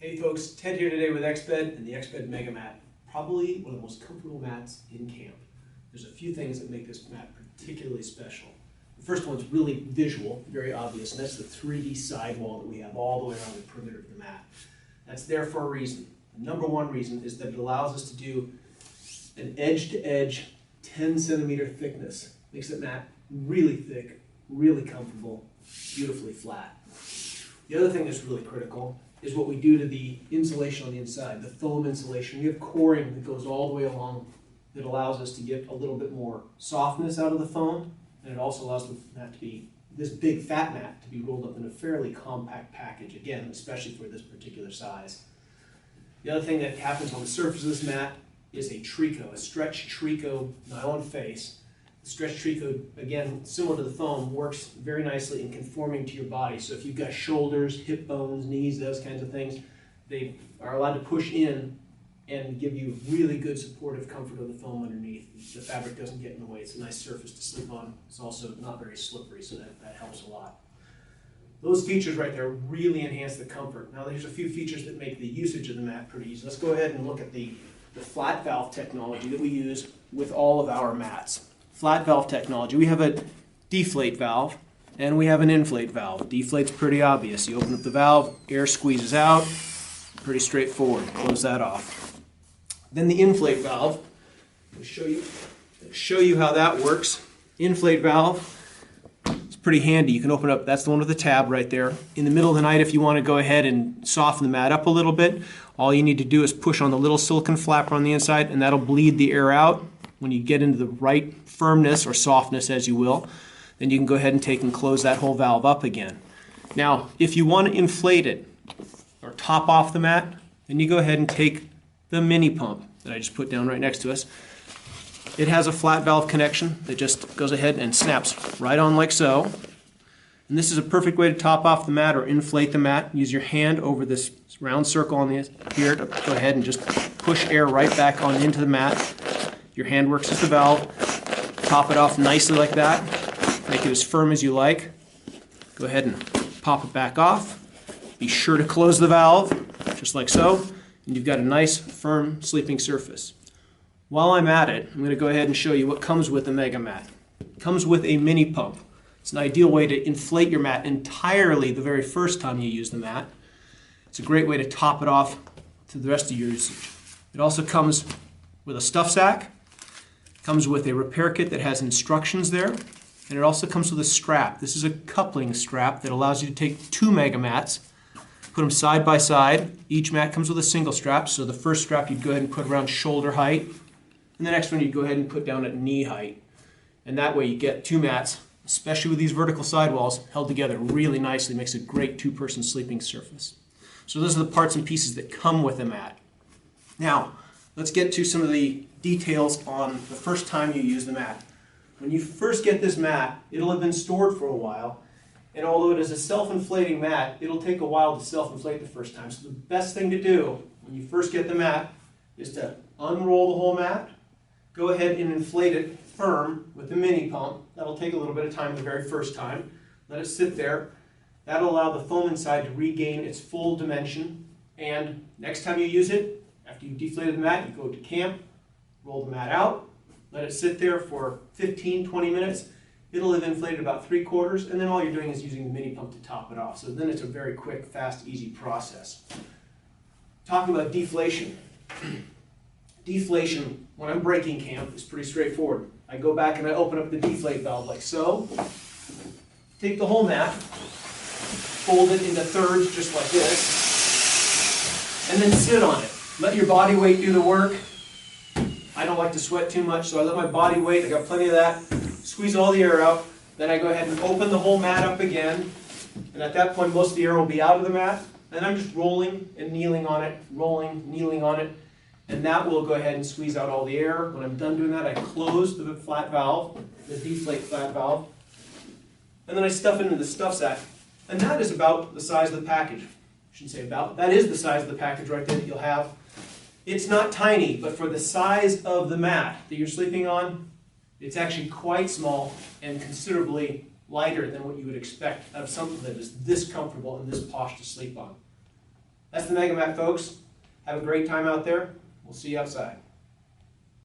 Hey folks, Ted here today with Exped and the Exped MegaMat. Probably one of the most comfortable mats in camp. There's a few things that make this mat particularly special. The first one's really visual, very obvious, and that's the 3D sidewall that we have all the way around the perimeter of the mat. That's there for a reason. The number one reason is that it allows us to do an edge-to-edge 10 centimeter thickness. Makes the mat really thick, really comfortable, beautifully flat. The other thing that's really critical is what we do to the insulation on the inside, the foam insulation. We have coring that goes all the way along that allows us to get a little bit more softness out of the foam, and it also allows the mat to be, this big fat mat, to be rolled up in a fairly compact package, again, especially for this particular size. The other thing that happens on the surface of this mat is a trico, a stretched trico nylon face. The stretched trico, again, similar to the foam, works very nicely in conforming to your body. So if you've got shoulders, hip bones, knees, those kinds of things, they are allowed to push in and give you really good supportive comfort of the foam underneath. The fabric doesn't get in the way. It's a nice surface to sleep on. It's also not very slippery, so that helps a lot. Those features right there really enhance the comfort. Now there's a few features that make the usage of the mat pretty easy. Let's go ahead and look at the flat valve technology that we use with all of our mats. Flat valve technology. We have a deflate valve and we have an inflate valve. Deflate's pretty obvious. You open up the valve, air squeezes out, pretty straightforward. Close that off. Then the inflate valve. I'll show you how that works. Inflate valve. It's pretty handy. You can open up, that's the one with the tab right there. In the middle of the night, if you want to go ahead and soften the mat up a little bit, all you need to do is push on the little silicone flapper on the inside and that'll bleed the air out. When you get into the right firmness or softness, as you will, then you can go ahead and take and close that whole valve up again. Now, if you want to inflate it or top off the mat, then you go ahead and take the mini pump that I just put down right next to us. It has a flat valve connection that just goes ahead and snaps right on like so. And this is a perfect way to top off the mat or inflate the mat. Use your hand over this round circle on the here to go ahead and just push air right back on into the mat. Your hand works as the valve. Top it off nicely like that. Make it as firm as you like. Go ahead and pop it back off. Be sure to close the valve, just like so. And you've got a nice, firm sleeping surface. While I'm at it, I'm going to go ahead and show you what comes with the MegaMat. It comes with a mini pump. It's an ideal way to inflate your mat entirely the very first time you use the mat. It's a great way to top it off to the rest of your usage. It also comes with a stuff sack. Comes with a repair kit that has instructions there, and it also comes with a strap. This is a coupling strap that allows you to take two MegaMats, put them side by side. Each mat comes with a single strap, so the first strap you'd go ahead and put around shoulder height, and the next one you'd go ahead and put down at knee height. And that way you get two mats, especially with these vertical sidewalls, held together really nicely. Makes a great two-person sleeping surface. So those are the parts and pieces that come with a mat. Now, let's get to some of the details on the first time you use the mat. When you first get this mat, it'll have been stored for a while, and although it is a self-inflating mat, it'll take a while to self-inflate the first time. So the best thing to do when you first get the mat is to unroll the whole mat, go ahead and inflate it firm with the mini pump. That'll take a little bit of time the very first time. Let it sit there. That'll allow the foam inside to regain its full dimension, and next time you use it, after you've deflated the mat, you go to camp, roll the mat out, let it sit there for 15-20 minutes. It'll have inflated about 3/4, and then all you're doing is using the mini pump to top it off. So then it's a very quick, fast, easy process. Talking about deflation. Deflation, when I'm breaking camp, is pretty straightforward. I go back and I open up the deflate valve like so. Take the whole mat, fold it into thirds just like this, and then sit on it. Let your body weight do the work. I don't like to sweat too much, so I let my body weight, I got plenty of that, squeeze all the air out, then I go ahead and open the whole mat up again, and at that point most of the air will be out of the mat, and I'm just rolling and kneeling on it, rolling, kneeling on it, and that will go ahead and squeeze out all the air. When I'm done doing that, I close the flat valve, the deflate flat valve, and then I stuff it into the stuff sack, and that is about the size of the package. I shouldn't say about, that is the size of the package right there that you'll have. It's not tiny, but for the size of the mat that you're sleeping on, it's actually quite small and considerably lighter than what you would expect out of something that is this comfortable and this posh to sleep on. That's the the MegaMat, folks. Have a great time out there. We'll see you outside.